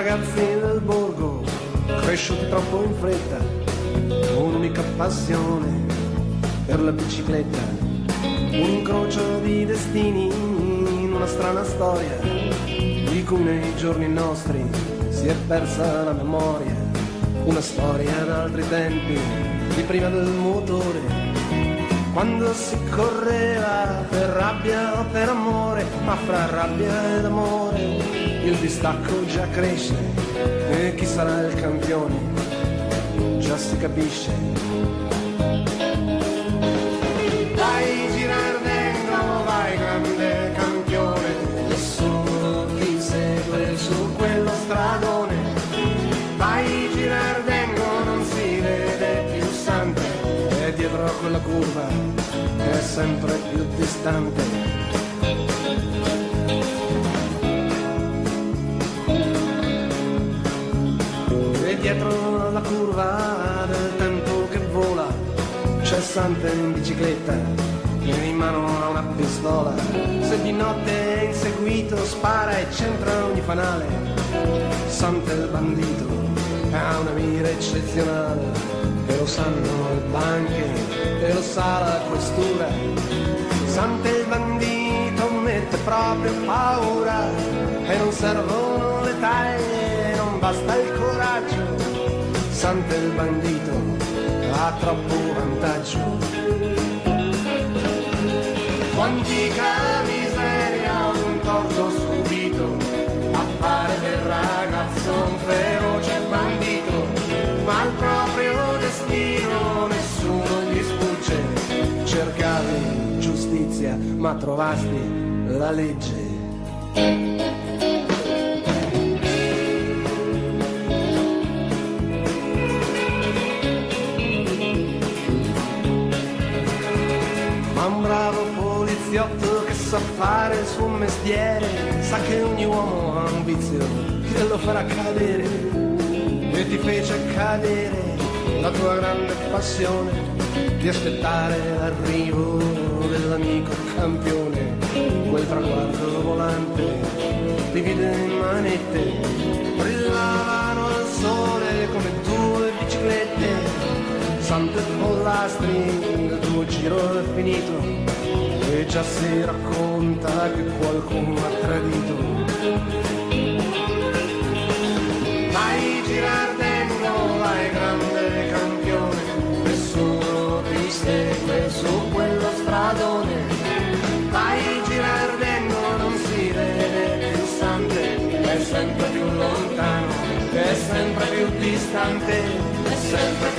ragazzi del borgo, cresciuti troppo in fretta, un'unica passione per la bicicletta, un incrocio di destini in una strana storia, di cui nei giorni nostri si è persa la memoria, una storia d'altri tempi, di prima del motore, quando si correva per rabbia o per amore, ma fra rabbia ed amore il distacco già cresce e chi sarà il campione già si capisce. Vai Girardengo, vai grande campione, nessuno ti segue su quello stradone. Vai Girardengo, non si vede più santo, e dietro a quella curva è sempre più distante. Dietro la curva del tempo che vola c'è Sante in bicicletta che in mano ha una pistola, se di notte è inseguito spara e centra ogni fanale. Sante il bandito ha una mira eccezionale e lo sanno le banche e lo sa la questura. Sante il bandito mette proprio paura e non servono le taglie, non basta il coraggio. Sante il bandito ha troppo vantaggio. Quantica miseria, un torto subito, appare del ragazzo un feroce bandito, ma al proprio destino nessuno gli sfugge. Cercavi giustizia, ma trovasti la legge. Un bravo poliziotto che sa fare il suo mestiere, sa che ogni uomo ha un vizio che lo farà cadere, e ti fece cadere la tua grande passione di aspettare l'arrivo dell'amico campione. Quel traguardo volante, livide manette, brillavano al sole come due biciclette. Sante pollastri, il tuo giro è finito e già si racconta che qualcuno ha tradito. Vai Girardengo, vai grande campione, nessuno ti segue su quello stradone. Vai Girardengo, non si vede più Sante, è sempre più lontano, è sempre più distante, è sempre più